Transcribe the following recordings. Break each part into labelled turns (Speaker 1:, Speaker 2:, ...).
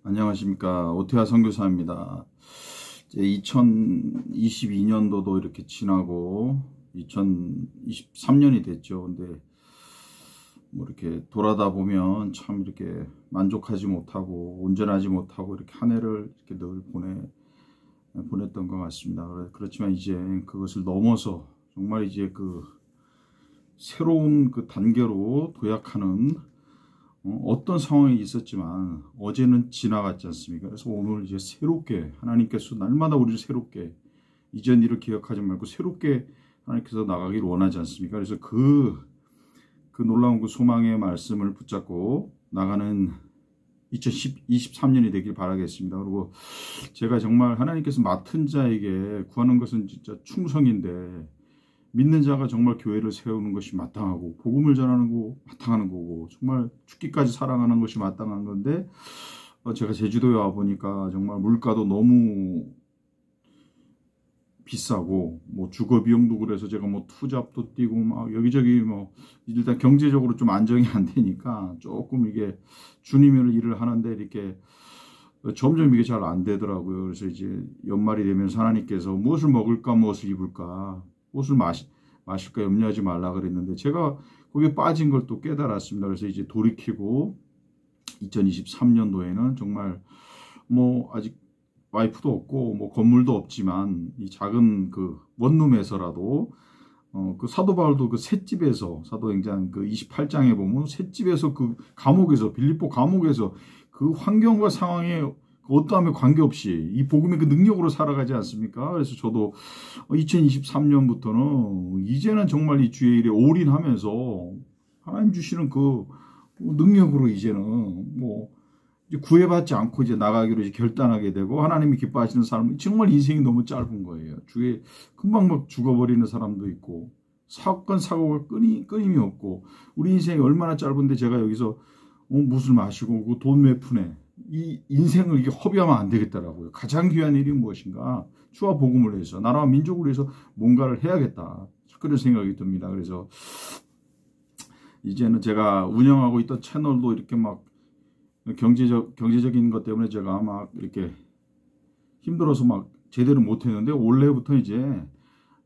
Speaker 1: 안녕하십니까. 오태화 선교사입니다. 이제 2022년도도 이렇게 지나고 2023년이 됐죠. 근데 뭐 이렇게 돌아다 보면 참 이렇게 만족하지 못하고 온전하지 못하고 이렇게 한 해를 이렇게 늘 보냈던 것 같습니다. 그렇지만 이제 그것을 넘어서 정말 이제 그 새로운 그 단계로 도약하는 어떤 상황이 있었지만 어제는 지나갔지 않습니까? 그래서 오늘 이제 새롭게 하나님께서 날마다 우리를 새롭게 이전 일을 기억하지 말고 새롭게 하나님께서 나가기를 원하지 않습니까? 그래서 그 놀라운 그 소망의 말씀을 붙잡고 나가는 2023년이 되길 바라겠습니다. 그리고 제가 정말 하나님께서 맡은 자에게 구하는 것은 진짜 충성인데 믿는 자가 정말 교회를 세우는 것이 마땅하고 복음을 전하는 거 마땅한 거고 정말 죽기까지 사랑하는 것이 마땅한 건데 제가 제주도에 와 보니까 정말 물가도 너무 비싸고 뭐 주거 비용도 그래서 제가 뭐 투잡도 뛰고 막 여기저기 뭐 일단 경제적으로 좀 안정이 안 되니까 조금 이게 주님의 일을 하는데 이렇게 점점 이게 잘 안 되더라고요. 그래서 이제 연말이 되면서 하나님께서 무엇을 먹을까 무엇을 입을까 옷을 마실까 염려하지 말라 그랬는데 제가 거기에 빠진 걸 또 깨달았습니다. 그래서 이제 돌이키고 2023년도에는 정말 뭐 아직 와이프도 없고 뭐 건물도 없지만 이 작은 그 원룸에서라도 그 사도 바울도 그 셋집에서 사도행전 그 28장에 보면 셋집에서 그 감옥에서 빌립보 감옥에서 그 환경과 상황에 어떠함에 관계없이 이 복음의 그 능력으로 살아가지 않습니까? 그래서 저도 2023년부터는 이제는 정말 이 주의 일에 올인하면서 하나님 주시는 그 능력으로 이제는 뭐 이제 구애받지 않고 이제 나가기로 이제 결단하게 되고 하나님이 기뻐하시는 사람은 정말 인생이 너무 짧은 거예요. 주에 금방 막 죽어버리는 사람도 있고 사건 사고가 끊임이 없고 우리 인생이 얼마나 짧은데 제가 여기서 무술 마시고 그 돈 몇 푼에 이 인생을 이게 허비하면 안 되겠더라고요. 가장 귀한 일이 무엇인가? 주와 복음을 위해서 나라와 민족을 위해서 뭔가를 해야겠다. 그런 생각이 듭니다. 그래서 이제는 제가 운영하고 있던 채널도 이렇게 막 경제적인 것 때문에 제가 막 이렇게 힘들어서 막 제대로 못했는데 올해부터 이제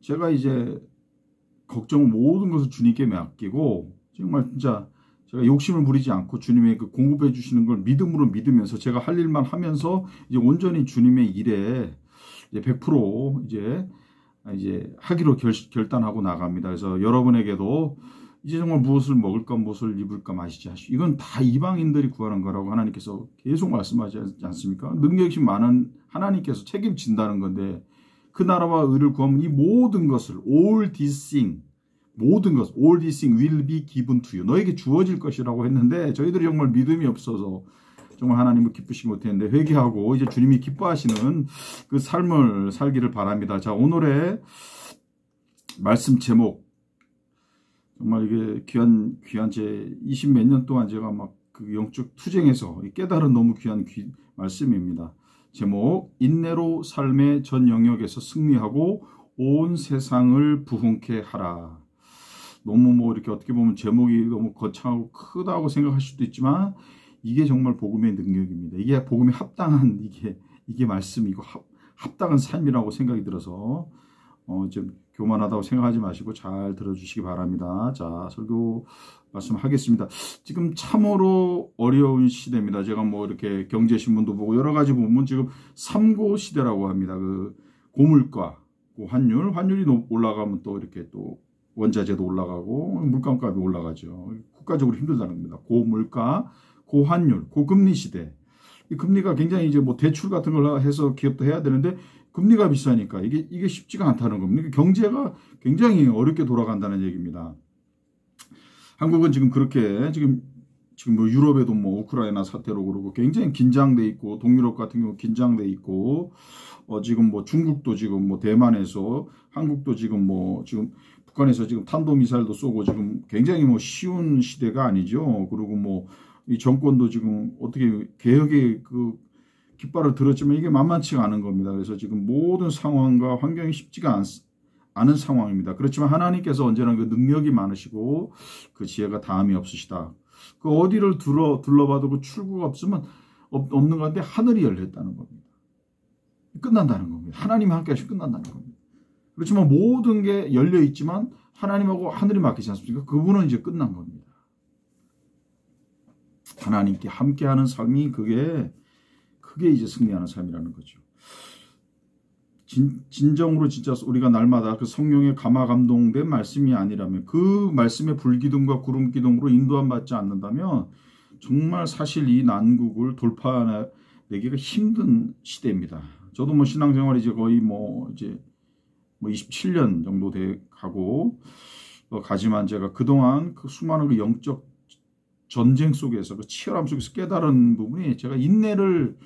Speaker 1: 제가 이제 걱정 모든 것을 주님께 맡기고 정말 진짜 제가 욕심을 부리지 않고 주님의 그 공급해 주시는 걸 믿음으로 믿으면서 제가 할 일만 하면서 이제 온전히 주님의 일에 이제 100% 이제 하기로 결단하고 나갑니다. 그래서 여러분에게도 이제 정말 무엇을 먹을까 무엇을 입을까 마시지 하시오. 이건 다 이방인들이 구하는 거라고 하나님께서 계속 말씀하지 않습니까? 능력이 많은 하나님께서 책임진다는 건데 그 나라와 의를 구하면 이 모든 것을 all these things will be given to you. 너에게 주어질 것이라고 했는데 저희들이 정말 믿음이 없어서 정말 하나님을 기쁘시지 못했는데 회개하고 이제 주님이 기뻐하시는 그 삶을 살기를 바랍니다. 자, 오늘의 말씀 제목 정말 이게 귀한 제 20 몇 년 동안 제가 막 그 영적 투쟁에서 깨달은 너무 귀한 말씀입니다. 제목 인내로 삶의 전 영역에서 승리하고 온 세상을 부흥케 하라. 너무 뭐 이렇게 어떻게 보면 제목이 너무 거창하고 크다고 생각할 수도 있지만 이게 정말 복음의 능력입니다. 이게 복음에 합당한 이게 말씀이고 합당한 삶이라고 생각이 들어서 좀 교만하다고 생각하지 마시고 잘 들어주시기 바랍니다. 자, 설교 말씀하겠습니다. 지금 참으로 어려운 시대입니다. 제가 뭐 이렇게 경제신문도 보고 여러 가지 보면 지금 삼고 시대라고 합니다. 그 고물가, 환율이 올라가면 또 이렇게 또 원자재도 올라가고 물감값이 올라가죠. 국가적으로 힘들다는 겁니다. 고물가, 고환율, 고금리 시대. 이 금리가 굉장히 이제 뭐 대출 같은 걸 해서 기업도 해야 되는데 금리가 비싸니까 이게 쉽지가 않다는 겁니다. 경제가 굉장히 어렵게 돌아간다는 얘기입니다. 한국은 지금 그렇게 지금 뭐 유럽에도 뭐 우크라이나 사태로 그러고 굉장히 긴장돼 있고 동유럽 같은 경우 긴장돼 있고 지금 뭐 중국도 지금 뭐 대만에서 한국도 지금 북한에서 지금 탄도미사일도 쏘고 지금 굉장히 뭐 쉬운 시대가 아니죠. 그리고 뭐 이 정권도 지금 어떻게 개혁의 그 깃발을 들었지만 이게 만만치가 않은 겁니다. 그래서 지금 모든 상황과 환경이 쉽지가 않은 상황입니다. 그렇지만 하나님께서 언제나 그 능력이 많으시고 그 지혜가 다함이 없으시다. 그 어디를 둘러봐도 그 출구가 없으면 없는 건데 하늘이 열렸다는 겁니다. 끝난다는 겁니다. 하나님이 함께 하시면 끝난다는 겁니다. 그렇지만 모든 게 열려 있지만 하나님하고 하늘이 맡기지 않습니까? 그분은 이제 끝난 겁니다. 하나님께 함께하는 삶이 그게 이제 승리하는 삶이라는 거죠. 진정으로 진짜 우리가 날마다 그 성령의 감화 감동된 말씀이 아니라면, 그 말씀의 불기둥과 구름기둥으로 인도함 받지 않는다면 정말 사실 이 난국을 돌파하기가 힘든 시대입니다. 저도 뭐 신앙생활이 이제 거의 이제 27년 정도 돼 가고 가지만 제가 그동안 그 수많은 그 영적 전쟁 속에서, 그 치열함 속에서 깨달은 부분이, 제가 인내를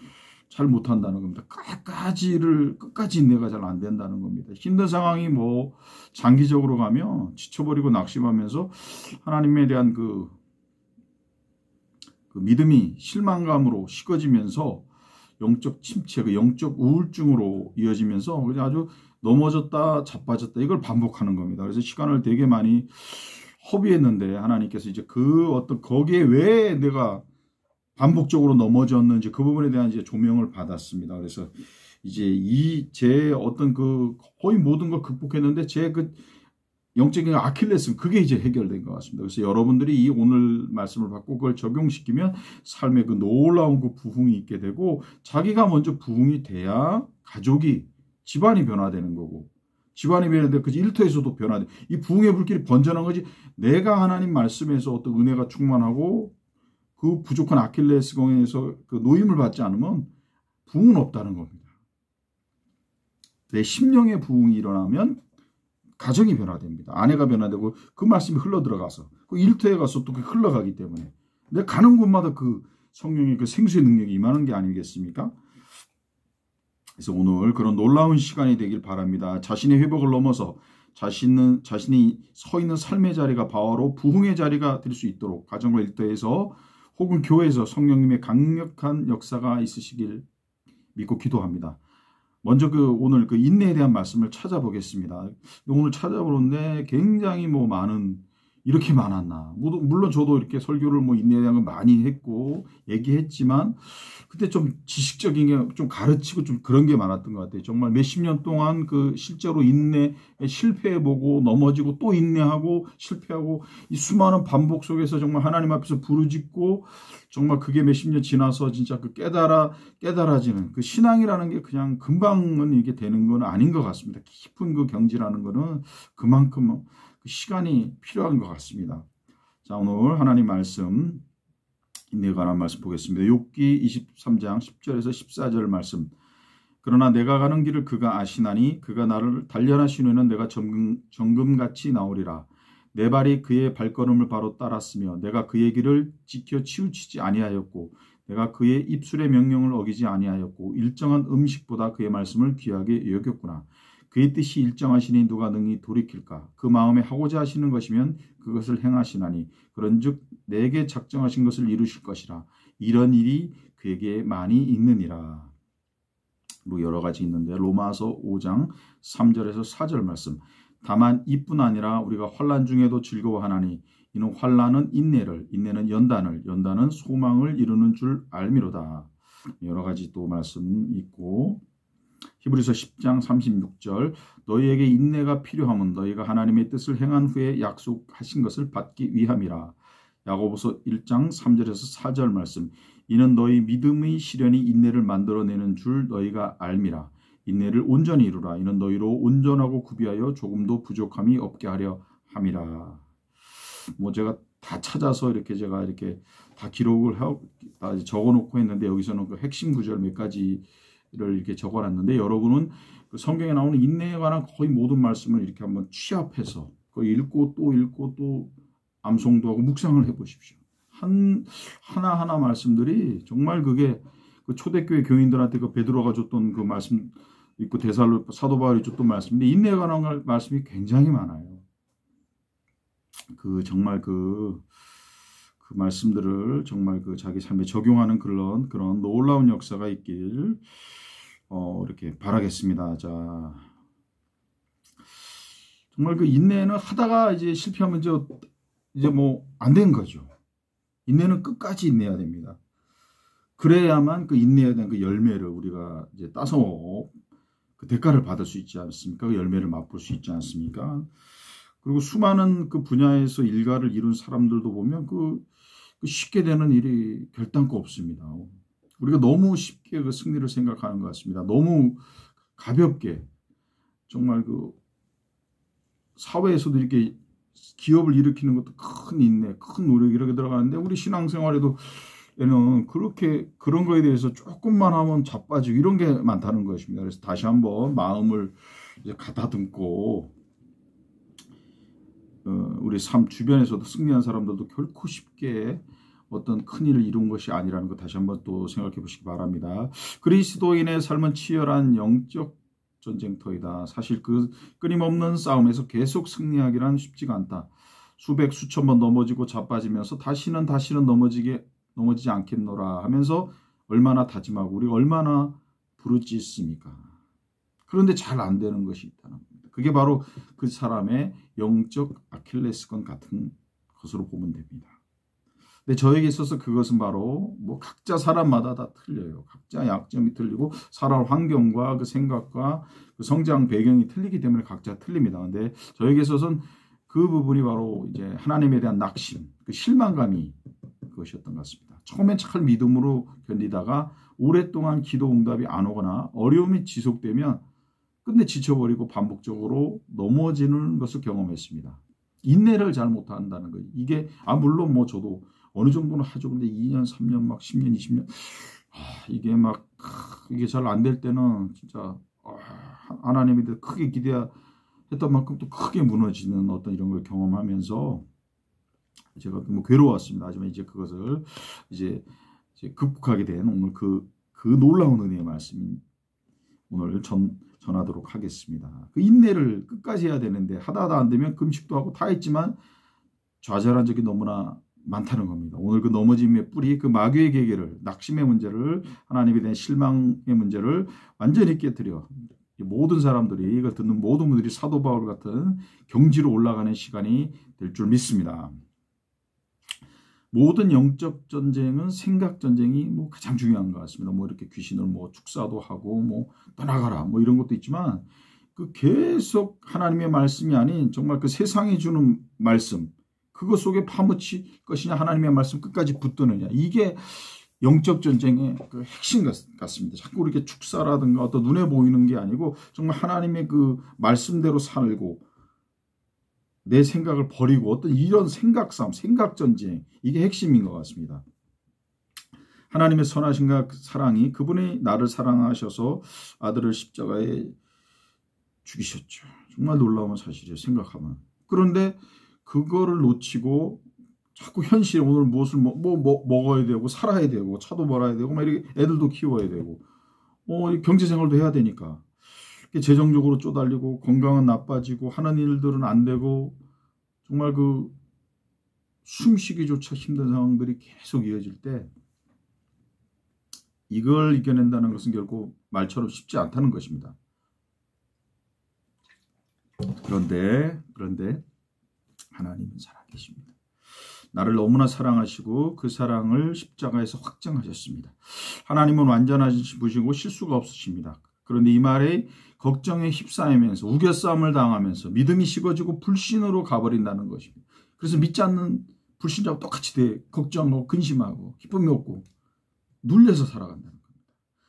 Speaker 1: 잘 못한다는 겁니다. 끝까지 인내가 잘 안 된다는 겁니다. 힘든 상황이 장기적으로 가면 지쳐버리고 낙심하면서 하나님에 대한 그 믿음이 실망감으로 식어지면서 영적 침체, 그 영적 우울증으로 이어지면서 그냥 아주 넘어졌다 자빠졌다 이걸 반복하는 겁니다. 그래서 시간을 되게 많이 허비했는데 하나님께서 이제 거기에 왜 내가 반복적으로 넘어졌는지 그 부분에 대한 이제 조명을 받았습니다. 그래서 이제 제 어떤 거의 모든 걸 극복했는데 제 영적인 아킬레스, 그게 이제 해결된 것 같습니다. 그래서 여러분들이 이 오늘 말씀을 받고 그걸 적용시키면 삶에 그 놀라운 그 부흥이 있게 되고, 자기가 먼저 부흥이 돼야 가족이, 집안이 변화되는 거고, 집안이 변화되는데 그 일터에서도 변화돼. 이 부흥의 불길이 번져난 거지, 내가 하나님 말씀에서 어떤 은혜가 충만하고 그 부족한 아킬레스건에서 그 노임을 받지 않으면 부흥은 없다는 겁니다. 내 심령의 부흥이 일어나면 가정이 변화됩니다. 아내가 변화되고 그 말씀이 흘러들어가서 그 일터에 가서 또 흘러가기 때문에 내가 가는 곳마다 그 성령의 그 생수의 능력이 임하는 게 아니겠습니까? 그래서 오늘 그런 놀라운 시간이 되길 바랍니다. 자신의 회복을 넘어서 자신이 서 있는 삶의 자리가 바로 부흥의 자리가 될 수 있도록 가정과 일터에서 혹은 교회에서 성령님의 강력한 역사가 있으시길 믿고 기도합니다. 먼저 오늘 인내에 대한 말씀을 찾아보겠습니다. 오늘 찾아보는데 굉장히 이렇게 많았나. 물론 저도 이렇게 설교를 인내에 대한 걸 많이 했고 얘기했지만 그때 좀 지식적인 게 좀 가르치고 좀 그런 게 많았던 것 같아요. 정말 몇십 년 동안 실제로 인내에 실패해보고 넘어지고 또 인내하고 실패하고 이 수많은 반복 속에서 정말 하나님 앞에서 부르짖고 정말 그게 몇십 년 지나서 진짜 깨달아지는 그 신앙이라는 게 그냥 금방은 이게 되는 건 아닌 것 같습니다. 깊은 그 경지라는 거는 그만큼 시간이 필요한 것 같습니다. 자, 오늘 하나님 말씀, 인내에 관한 말씀 보겠습니다. 욥기 23장 10절에서 14절 말씀. 그러나 내가 가는 길을 그가 아시나니 그가 나를 단련하신 후에는 내가 정금같이 나오리라. 내 발이 그의 발걸음을 바로 따랐으며 내가 그의 길을 지켜 치우치지 아니하였고 내가 그의 입술의 명령을 어기지 아니하였고 일정한 음식보다 그의 말씀을 귀하게 여겼구나. 그의 뜻이 일정하시니 누가 능히 돌이킬까? 그 마음에 하고자 하시는 것이면 그것을 행하시나니 그런즉 내게 작정하신 것을 이루실 것이라. 이런 일이 그에게 많이 있느니라. 여러 가지 있는데 로마서 5장 3절에서 4절 말씀. 다만 이뿐 아니라 우리가 환난 중에도 즐거워하나니 이는 환난은 인내를, 인내는 연단을, 연단은 소망을 이루는 줄 알미로다. 여러 가지 또 말씀 있고 히브리서 10장 36절 너희에게 인내가 필요함은 너희가 하나님의 뜻을 행한 후에 약속하신 것을 받기 위함이라. 야고보서 1장 3절에서 4절 말씀. 이는 너희 믿음의 시련이 인내를 만들어내는 줄 너희가 알미라. 인내를 온전히 이루라. 이는 너희로 온전하고 구비하여 조금도 부족함이 없게 하려 함이라. 제가 다 찾아서 제가 이렇게 다 기록을 다 적어놓고 했는데 여기서는 그 핵심 구절 몇 가지를 이렇게 적어놨는데 여러분은 그 성경에 나오는 인내에 관한 거의 모든 말씀을 이렇게 한번 취합해서 읽고 또 암송도 하고 묵상을 해보십시오. 하나하나 말씀들이 정말 그게 그 초대교회 교인들한테 그 베드로가 줬던 그 말씀 있고 사도 바울이 줬던 말씀인데 인내에 관한 말씀이 굉장히 많아요. 정말 그 말씀들을 정말 자기 삶에 적용하는 그런 놀라운 역사가 있길 이렇게 바라겠습니다. 자, 정말 인내는 하다가 이제 실패하면 이제 안 된 거죠. 인내는 끝까지 인내해야 됩니다. 그래야만 그 인내에 대한 그 열매를 우리가 이제 따서 그 대가를 받을 수 있지 않습니까? 그 열매를 맛볼 수 있지 않습니까? 그리고 수많은 그 분야에서 일가를 이룬 사람들도 보면 그 쉽게 되는 일이 결단코 없습니다. 우리가 너무 쉽게 그 승리를 생각하는 것 같습니다. 너무 가볍게 정말 그 사회에서도 이렇게 기업을 일으키는 것도 큰 인내, 큰 노력 이렇게 들어가는데 우리 신앙생활에도 에는 그렇게 그런 거에 대해서 조금만 하면 자빠지고 이런 게 많다는 것입니다. 그래서 다시 한번 마음을 이제 가다듬고 우리 삶 주변에서도 승리한 사람들도 결코 쉽게 어떤 큰 일을 이룬 것이 아니라는 거 다시 한번 또 생각해 보시기 바랍니다. 그리스도인의 삶은 치열한 영적 전쟁터이다. 사실 그 끊임없는 싸움에서 계속 승리하기란 쉽지가 않다. 수백 수천 번 넘어지고 자빠지면서 다시는 넘어지지 않겠노라 하면서 얼마나 다짐하고 우리가 얼마나 부르짖습니까? 그런데 잘 안 되는 것이 있다는 겁니다. 그게 바로 그 사람의 영적 아킬레스건 같은 것으로 보면 됩니다. 근데 저에게 있어서 그것은 바로 뭐 각자 사람마다 다 틀려요. 각자 약점이 틀리고 살아올 환경과 그 생각과 그 성장 배경이 틀리기 때문에 각자 틀립니다. 근데 저에게 있어서는 그 부분이 바로 이제 하나님에 대한 낙심, 그 실망감이 그것이었던 것 같습니다. 처음엔 잘 믿음으로 견디다가 오랫동안 기도 응답이 안 오거나 어려움이 지속되면 끝내 지쳐버리고 반복적으로 넘어지는 것을 경험했습니다. 인내를 잘 못한다는 거예요. 이게 물론 뭐 저도 어느 정도는 하죠. 근데 2년, 3년, 막 10년, 20년 이게 막 이게 잘 안 될 때는 진짜 하나님에 대해 크게 기대했던 만큼 또 크게 무너지는 어떤 이런 걸 경험하면서 제가 뭐 괴로웠습니다. 하지만 이제 그것을 이제 극복하게 된 오늘 그 놀라운 은혜의 말씀 오늘 전하도록 하겠습니다. 그 인내를 끝까지 해야 되는데 하다 안 되면 금식도 하고 다 했지만 좌절한 적이 너무나 많다는 겁니다. 오늘 그 넘어짐의 뿌리, 그 마귀의 계계를, 낙심의 문제를, 하나님에 대한 실망의 문제를 완전히 깨뜨려 모든 사람들이, 이걸 듣는 모든 분들이 사도 바울 같은 경지로 올라가는 시간이 될 줄 믿습니다. 모든 영적 전쟁은 생각 전쟁이 뭐 가장 중요한 것 같습니다. 뭐 이렇게 귀신을 뭐 축사도 하고 뭐 떠나가라 뭐 이런 것도 있지만 그 계속 하나님의 말씀이 아닌 정말 그 세상이 주는 말씀, 그것 속에 파묻힐 것이냐 하나님의 말씀 끝까지 붙드느냐, 이게 영적 전쟁의 그 핵심 같습니다. 자꾸 이렇게 축사라든가 어떤 눈에 보이는 게 아니고 정말 하나님의 그 말씀대로 살고 내 생각을 버리고 어떤 이런 생각 싸움, 생각 전쟁, 이게 핵심인 것 같습니다. 하나님의 선하신 사랑이 그분이 나를 사랑하셔서 아들을 십자가에 죽이셨죠. 정말 놀라운 사실이에요. 생각하면. 그런데 그거를 놓치고 자꾸 현실에 오늘 무엇을 먹어야 되고 살아야 되고 차도 벌어야 되고 막 이렇게 애들도 키워야 되고 경제 생활도 해야 되니까 재정적으로 쪼달리고 건강은 나빠지고 하는 일들은 안 되고 정말 그 숨쉬기조차 힘든 상황들이 계속 이어질 때 이걸 이겨낸다는 것은 결국 말처럼 쉽지 않다는 것입니다. 그런데 하나님은 살아계십니다. 나를 너무나 사랑하시고 그 사랑을 십자가에서 확증하셨습니다. 하나님은 완전하신 분이시고 실수가 없으십니다. 그런데 이 말에 걱정에 휩싸이면서 우겨싸움을 당하면서 믿음이 식어지고 불신으로 가버린다는 것입니다. 그래서 믿지 않는 불신자와 똑같이 걱정하고 근심하고 기쁨이 없고 눌려서 살아간다는 겁니다.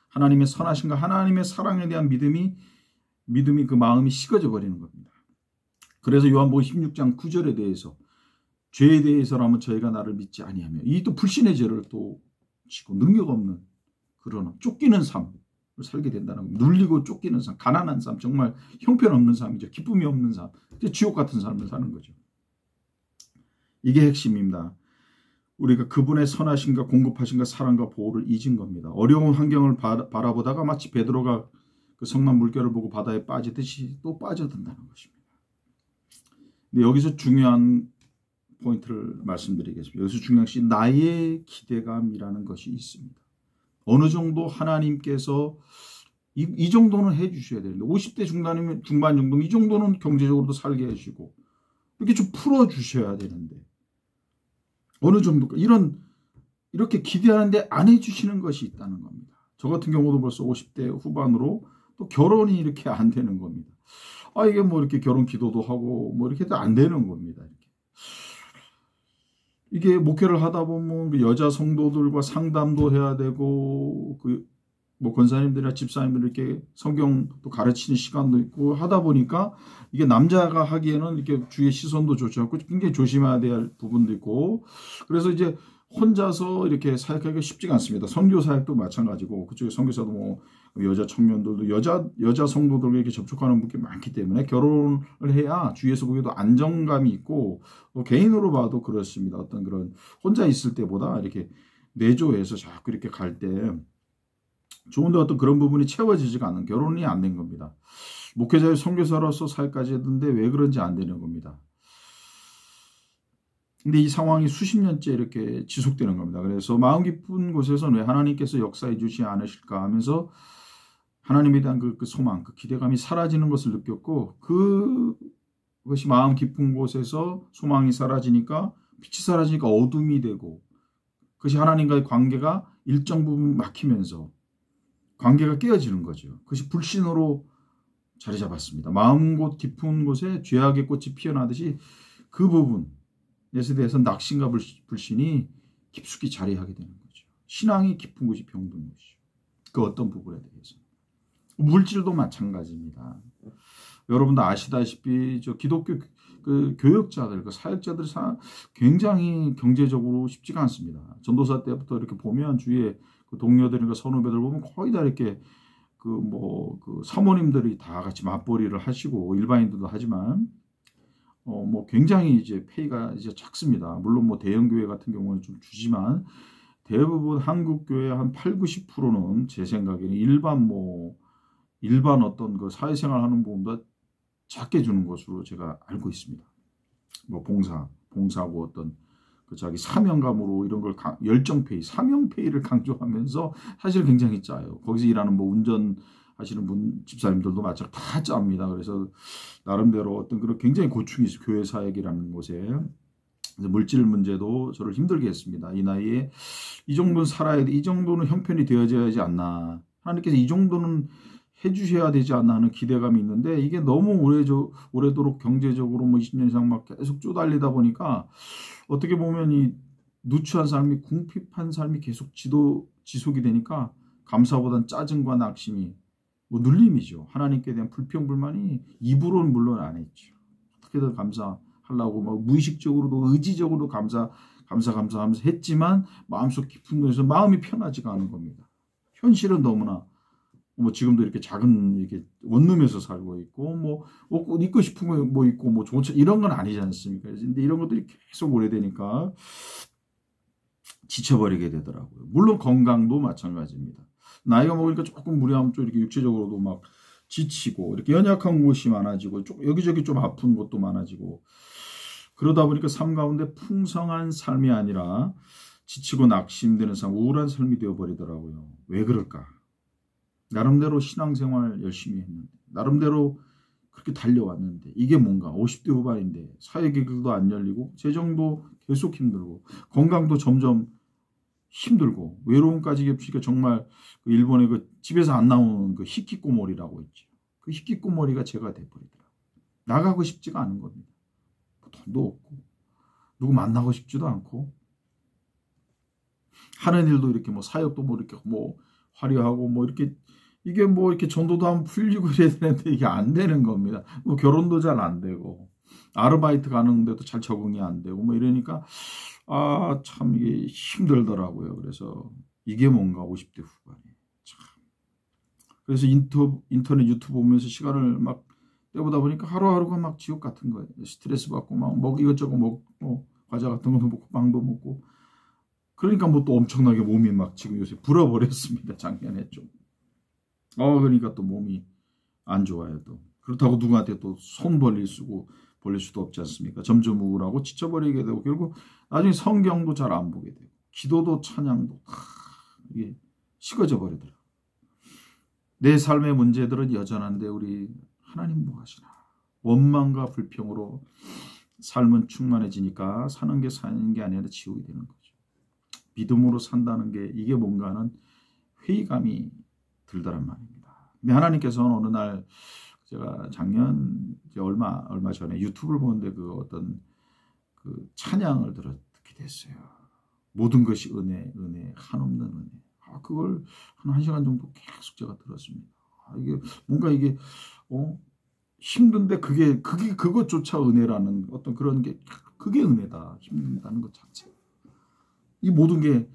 Speaker 1: 하나님의 선하신가 하나님의 사랑에 대한 믿음이 그 마음이 식어져 버리는 겁니다. 그래서 요한복음 16장 9절에 대해서 죄에 대해서라면 저희가 나를 믿지 아니하며, 이 또 불신의 죄를 또 지고 능력 없는 그런 쫓기는 삶을 살게 된다는 겁니다. 눌리고 쫓기는 삶, 가난한 삶, 정말 형편없는 삶이죠. 기쁨이 없는 삶, 지옥 같은 삶을 사는 거죠. 이게 핵심입니다. 우리가 그분의 선하신가 공급하신가 사랑과 보호를 잊은 겁니다. 어려운 환경을 바라보다가 마치 베드로가 그 성난 물결을 보고 바다에 빠지듯이 또 빠져든다는 것입니다. 근데 여기서 중요한 포인트를 말씀드리겠습니다. 여기서 중요한 것이 나의 기대감이라는 것이 있습니다. 어느 정도 하나님께서 이 정도는 해주셔야 되는데 50대 중반 정도면 이 정도는 경제적으로도 살게 해주시고 이렇게 좀 풀어주셔야 되는데 어느 정도 이런 이렇게 기대하는데 안 해주시는 것이 있다는 겁니다. 저 같은 경우도 벌써 50대 후반으로 또 결혼이 이렇게 안 되는 겁니다. 이게 뭐 이렇게 결혼 기도도 하고 뭐 이렇게 해도 안 되는 겁니다. 이게 목회를 하다 보면 그 여자 성도들과 상담도 해야 되고 뭐 권사님들이나 집사님들 이렇게 성경도 가르치는 시간도 있고 하다 보니까 이게 남자가 하기에는 이렇게 주위의 시선도 좋지 않고 굉장히 조심해야 될 부분도 있고 그래서 이제 혼자서 이렇게 사역하기가 쉽지가 않습니다. 선교 사역도 마찬가지고 그쪽에 선교사도 뭐 여자 청년들도 여자 성도들과 이렇게 접촉하는 분이 많기 때문에 결혼을 해야 주위에서 보기에도 안정감이 있고 개인으로 봐도 그렇습니다. 어떤 그런 혼자 있을 때보다 이렇게 내조해서 자꾸 이렇게 갈 때 좋은데 어떤 그런 부분이 채워지지가 않는 결혼이 안 된 겁니다. 목회자의 선교사로서 사역까지 했는데 왜 그런지 안 되는 겁니다. 근데 이 상황이 수십 년째 이렇게 지속되는 겁니다. 그래서 마음 깊은 곳에서는 왜 하나님께서 역사해 주지 않으실까 하면서 하나님에 대한 그 소망, 그 기대감이 사라지는 것을 느꼈고 그것이 마음 깊은 곳에서 소망이 사라지니까 빛이 사라지니까 어둠이 되고 그것이 하나님과의 관계가 일정 부분 막히면서 관계가 깨어지는 거죠. 그것이 불신으로 자리 잡았습니다. 마음 곳 깊은 곳에 죄악의 꽃이 피어나듯이 그 부분에 대해서 낙심과 불신이 깊숙이 자리하게 되는 거죠. 신앙이 깊은 곳이 병든 것이죠. 그 어떤 부분에 대해서. 물질도 마찬가지입니다. 여러분도 아시다시피 저 기독교 그 교역자들, 그 사역자들이 굉장히 경제적으로 쉽지가 않습니다. 전도사 때부터 이렇게 보면 주위에 그 동료들과 선후배들 보면 거의 다 이렇게 그 사모님들이 다 같이 맞벌이를 하시고 일반인들도 하지만 뭐 굉장히 이제 페이가 이제 작습니다. 물론 뭐 대형 교회 같은 경우는 좀 주지만 대부분 한국 교회 한 8, 90%는 제 생각에는 일반 어떤 그 사회생활 하는 부분보다 작게 주는 것으로 제가 알고 있습니다. 뭐 봉사고 어떤 그 자기 사명감으로 이런 걸 열정페이, 사명페이를 강조하면서 사실 굉장히 짜요. 거기서 일하는 뭐 운전하시는 분 집사님들도 마찬가지로 다 짭니다. 그래서 나름대로 어떤 그런 굉장히 고충이 있어요. 교회 사역이라는 곳에. 그래서 물질 문제도 저를 힘들게 했습니다. 이 나이에 이 정도는 살아야 돼. 이 정도는 형편이 되어져야 하지 않나. 하나님께서 이 정도는 해주셔야 되지 않나 하는 기대감이 있는데 이게 너무 오래도록 경제적으로 뭐 20년 이상 막 계속 쪼달리다 보니까 어떻게 보면 이 누추한 삶이 궁핍한 삶이 계속 지속이 되니까 감사보단 짜증과 낙심이 뭐 눌림이죠. 하나님께 대한 불평불만이 입으로는 물론 안 했죠. 어떻게든 감사하려고 막 무의식적으로도 의지적으로도 감사하면서 했지만 마음속 깊은 곳에서 마음이 편하지가 않은 겁니다. 현실은 너무나 뭐 지금도 이렇게 작은 이렇게 원룸에서 살고 있고 뭐 옷 입고 싶은 거 뭐 있고 뭐 좋은 차 이런 건 아니지 않습니까? 근데 이런 것들이 계속 오래되니까 지쳐버리게 되더라고요. 물론 건강도 마찬가지입니다. 나이가 먹으니까 조금 무리하면 좀 이렇게 육체적으로도 막 지치고 이렇게 연약한 곳이 많아지고 여기저기 좀 아픈 곳도 많아지고 그러다 보니까 삶 가운데 풍성한 삶이 아니라 지치고 낙심되는 삶, 우울한 삶이 되어버리더라고요. 왜 그럴까? 나름대로 신앙생활 열심히 했는데 나름대로 그렇게 달려왔는데 이게 뭔가 50대 후반인데 사회의 길도 안 열리고 재정도 계속 힘들고 건강도 점점 힘들고 외로움까지 겹치니까 정말 그 일본의 그 집에서 안 나오는 그 히키코모리라고 있죠. 그 히키코모리가 제가 돼버리더라고요. 나가고 싶지가 않은 겁니다. 돈도 없고 누구 만나고 싶지도 않고 하는 일도 이렇게 뭐 사역도 뭐 이렇게 뭐 화려하고 뭐 이렇게 이게 뭐 이렇게 전도도 한번 풀리고 이래야 되는데 이게 안 되는 겁니다. 뭐 결혼도 잘 안 되고 아르바이트 가는데도 잘 적응이 안 되고 뭐 이러니까 참 이게 힘들더라고요. 그래서 이게 뭔가 50대 후반에 참. 그래서 인터넷 유튜브 보면서 시간을 막 때보다 보니까 하루하루가 막 지옥 같은 거예요. 스트레스 받고 막 이것저것 먹고 과자 같은 것도 먹고 빵도 먹고 그러니까 뭐 또 엄청나게 몸이 막 지금 요새 불어버렸습니다. 작년에 좀. 그러니까 또 몸이 안 좋아요. 또 그렇다고 누구한테 또 손 벌릴 수도 없지 않습니까? 점점 우울하고 지쳐버리게 되고 결국 나중에 성경도 잘 안 보게 되고 기도도 찬양도 이게 식어져 버리더라고요. 내 삶의 문제들은 여전한데 우리 하나님 뭐 하시나. 원망과 불평으로 삶은 충만해지니까 사는 게 아니라 지옥이 되는 거죠. 믿음으로 산다는 게 이게 뭔가 하는 회의감이 들더란 말입니다. 근데 하나님께서는 어느 날 제가 작년 이제 얼마 전에 유튜브를 보는데 그 어떤 그 찬양을 듣게 됐어요. 모든 것이 은혜, 은혜, 한없는 은혜. 그걸 한 1시간 정도 계속 제가 들었습니다. 이게 뭔가 이게 힘든데 그것조차 은혜라는 어떤 그런 게 그게 은혜다. 힘든다는 것 자체. 이 모든 게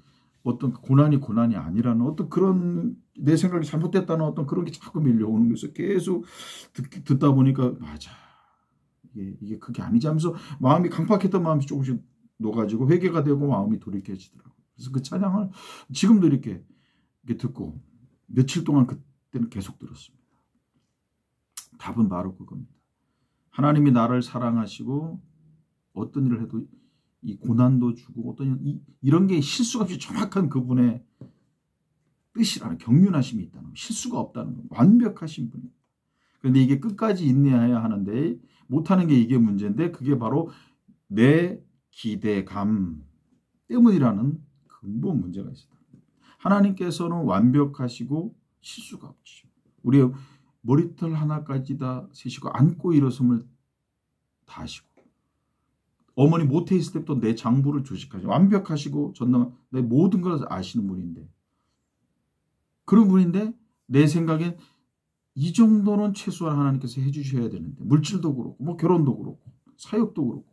Speaker 1: 어떤 고난이 아니라는 어떤 그런 내 생각이 잘못됐다는 어떤 그런 게 자꾸 밀려오는 거에서 계속 듣다 보니까 맞아. 이게 그게 아니지 하면서 마음이 강팍했던 마음이 조금씩 녹아지고 회개가 되고 마음이 돌이켜지더라고요. 그래서 그 찬양을 지금도 이렇게 듣고 며칠 동안 그때는 계속 들었습니다. 답은 바로 그겁니다. 하나님이 나를 사랑하시고 어떤 일을 해도 이 고난도 주고 어떤 이런 게 실수가 없이 정확한 그분의 뜻이라는 경륜하심이 있다는 거, 실수가 없다는 거, 완벽하신 분입니다. 그런데 이게 끝까지 인내해야 하는데 못하는 게 이게 문제인데 그게 바로 내 기대감 때문이라는 근본 문제가 있습니다. 하나님께서는 완벽하시고 실수가 없죠. 우리의 머리털 하나까지 다 세시고 앉고 일어섬을 다 하시고 어머니 모태에 있을 때부터 내 장부를 조직하시고 완벽하시고 전능 내 모든 걸 아시는 분인데 그런 분인데 내 생각엔 이 정도는 최소한 하나님께서 해주셔야 되는데 물질도 그렇고 뭐 결혼도 그렇고 사역도 그렇고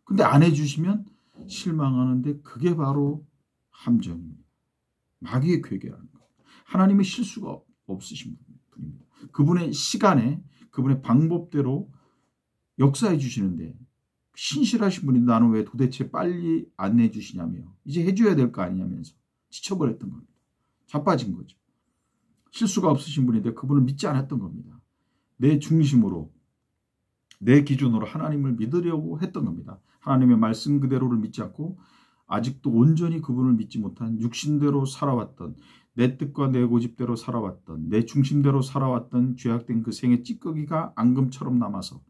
Speaker 1: 근데 안 해주시면 실망하는데 그게 바로 함정입니다. 마귀의 괴계라는 거. 하나님의 실수가 없으신 분입니다. 그분의 시간에 그분의 방법대로 역사해 주시는데 신실하신 분이 나는 왜 도대체 빨리 안 해주시냐며 이제 해줘야 될 거 아니냐면서 지쳐버렸던 겁니다. 자빠진 거죠. 실수가 없으신 분인데 그분을 믿지 않았던 겁니다. 내 중심으로 내 기준으로 하나님을 믿으려고 했던 겁니다. 하나님의 말씀 그대로를 믿지 않고 아직도 온전히 그분을 믿지 못한 육신대로 살아왔던 내 뜻과 내 고집대로 살아왔던 내 중심대로 살아왔던 죄악된 그 생의 찌꺼기가 앙금처럼 남아서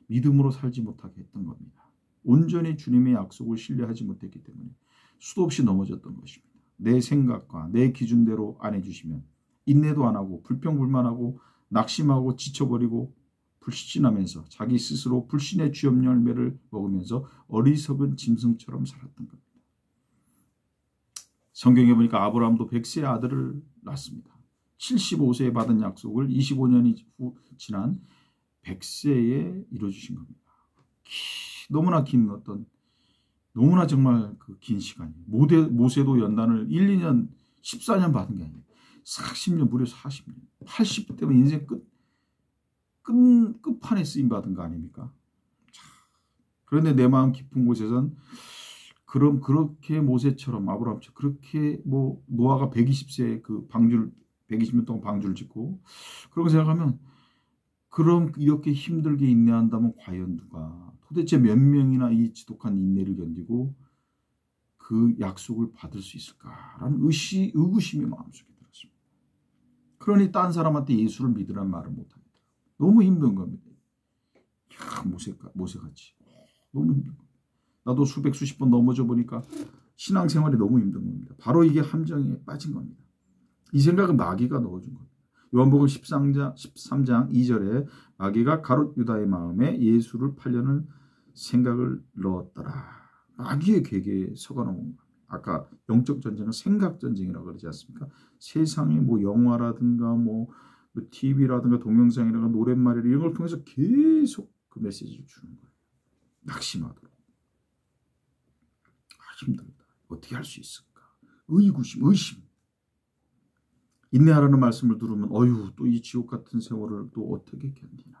Speaker 1: 믿음으로 살지 못하게 했던 겁니다. 온전히 주님의 약속을 신뢰하지 못했기 때문에 수도 없이 넘어졌던 것입니다. 내 생각과 내 기준대로 안 해주시면 인내도 안 하고 불평불만하고 낙심하고 지쳐버리고 불신하면서 자기 스스로 불신의 주염 열매를 먹으면서 어리석은 짐승처럼 살았던 겁니다. 성경에 보니까 아브라함도 100세의 아들을 낳습니다. 75세에 받은 약속을 25년이 후 지난 100세에 이루어주신 겁니다. 너무나 긴 어떤 너무나 정말 그 긴 시간이에요. 모세도 연단을 1, 2년 14년 받은 게 아니에요. 40년 무려 40년 80대면 인생 끝판에 쓰임 받은 거 아닙니까? 그런데 내 마음 깊은 곳에선 그럼 그렇게 모세처럼 아브라함처럼 그렇게 뭐 노아가 120세 그 방주를 120년 동안 방주를 짓고 그런 거 생각하면 그럼 이렇게 힘들게 인내한다면 과연 누가 도대체 몇 명이나 이 지독한 인내를 견디고 그 약속을 받을 수 있을까라는 의구심이 마음속에 들었습니다. 그러니 딴 사람한테 예수를 믿으라는 말을 못합니다. 너무 힘든 겁니다. 야, 모세같이 너무 힘든 겁니다. 나도 수십 번 넘어져 보니까 신앙생활이 너무 힘든 겁니다. 바로 이게 함정에 빠진 겁니다. 이 생각은 마귀가 넣어준 겁니다. 요한복음 13장 2절에 마귀가 가롯 유다의 마음에 예수를 팔려는 생각을 넣었더라. 마귀의 괴계에 속아놓은 겁니다. 아까 영적 전쟁은 생각 전쟁이라고 그러지 않습니까? 세상의 뭐 영화라든가 뭐 TV라든가 동영상이라든가 노랫말이라 이런 걸 통해서 계속 그 메시지를 주는 거예요. 낙심하도록. 힘들다. 어떻게 할 수 있을까? 의구심, 의심. 인내하라는 말씀을 들으면 어휴 또 이 지옥 같은 세월을 또 어떻게 견디나.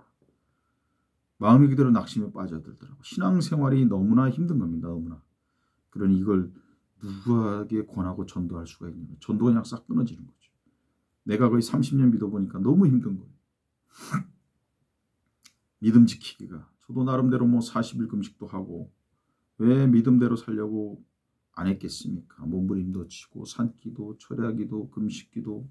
Speaker 1: 마음이 그대로 낙심에 빠져들더라고요. 신앙생활이 너무나 힘든 겁니다. 너무나. 그러니 이걸 누구에게 권하고 전도할 수가 있는 거예요. 전도가 그냥 싹 끊어지는 거죠. 내가 거의 30년 믿어보니까 너무 힘든 거예요. 믿음 지키기가. 저도 나름대로 뭐 40일 금식도 하고 왜 믿음대로 살려고 안 했겠습니까? 몸부림도 치고 산기도 철야기도 금식기도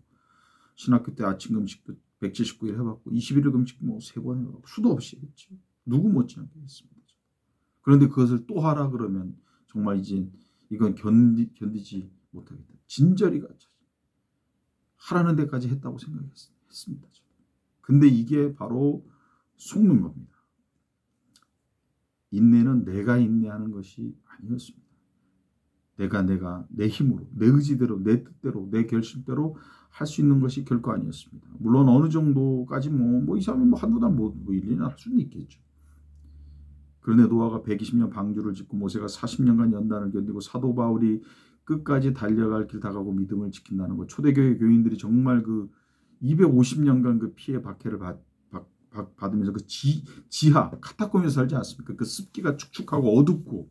Speaker 1: 신학교 때 아침 금식도 179일 해봤고 21일 금식 뭐 3번 해봤고 수도 없이 했죠. 누구 못지않게 했습니다. 그런데 그것을 또 하라 그러면 정말 이제 이건 견디지 못하겠다. 진저리 가자. 하라는 데까지 했다고 생각했습니다. 근데 이게 바로 속는 겁니다. 인내는 내가 인내하는 것이 아니었습니다. 내가 내 힘으로, 내 의지대로, 내 뜻대로, 내 결심대로 할 수 있는 것이 결코 아니었습니다. 물론 어느 정도까지 이 사람이 한두 달, 1, 2년 할 수는 있겠죠. 그런데 노아가 120년 방주를 짓고 모세가 40년간 연단을 견디고 사도 바울이 끝까지 달려갈 길 다가고 믿음을 지킨다는 것. 초대교회 교인들이 정말 그 250년간 그 피해 박해를 받으면서 그 지하, 카타콤에서 살지 않습니까? 그 습기가 축축하고 어둡고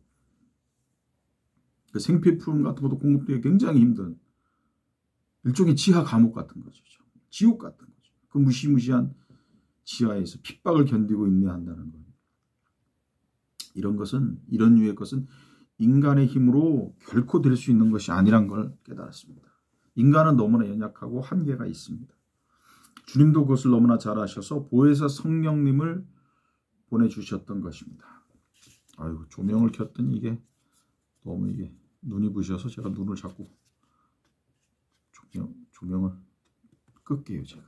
Speaker 1: 그 생필품 같은 것도 공급되기 굉장히 힘든 일종의 지하 감옥 같은 거죠. 지옥 같은 거죠. 그 무시무시한 지하에서 핍박을 견디고 인내한다는 거예요. 이런 유의 것은 인간의 힘으로 결코 될 수 있는 것이 아니란 걸 깨달았습니다. 인간은 너무나 연약하고 한계가 있습니다. 주님도 그것을 너무나 잘 아셔서 보혜사 성령님을 보내주셨던 것입니다. 아이고, 조명을 켰더니 이게 너무 눈이 부셔서 제가 눈을 자꾸 조명을 끌게요, 제가.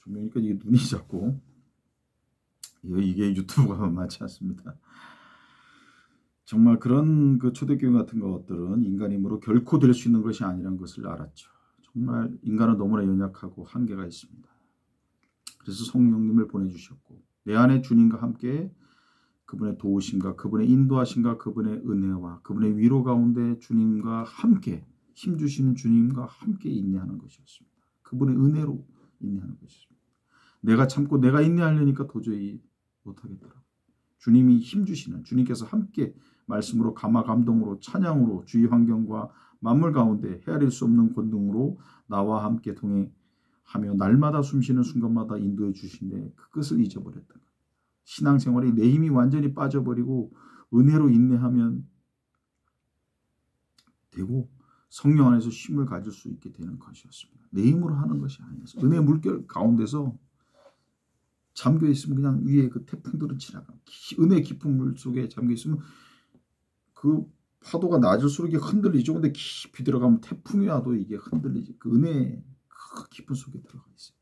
Speaker 1: 조명이니까 이게 눈이 자꾸 이게 유튜브가 많지 않습니다. 정말 그런 그 초대교회 같은 것들은 인간 힘으로 결코 될 수 있는 것이 아니라는 것을 알았죠. 정말 인간은 너무나 연약하고 한계가 있습니다. 그래서 성령님을 보내주셨고 내 안에 주님과 함께 그분의 도우심과 그분의 인도하심과 그분의 은혜와 그분의 위로 가운데 주님과 함께 힘주시는 주님과 함께 인내하는 것이었습니다. 그분의 은혜로 인내하는 것이었습니다. 내가 참고 내가 인내하려니까 도저히 못하겠더라고요. 주님이 힘주시는 주님께서 함께 말씀으로 감화 감동으로 찬양으로 주위 환경과 만물 가운데 헤아릴 수 없는 권능으로 나와 함께 동행하며 날마다 숨쉬는 순간마다 인도해 주시는데 그것을 잊어버렸던 거예요. 신앙생활에 내 힘이 완전히 빠져버리고 은혜로 인내하면 되고 성령 안에서 쉼을 가질 수 있게 되는 것이었습니다. 내 힘으로 하는 것이 아니었어요. 은혜 물결 가운데서 잠겨 있으면 그냥 위에 그 태풍들은 지나가. 은혜 깊은 물 속에 잠겨 있으면 그 파도가 낮을수록 이게 흔들리죠. 근데 깊이 들어가면 태풍이 와도 이게 흔들리지. 그 은혜 그 깊은 속에 들어가 있어요.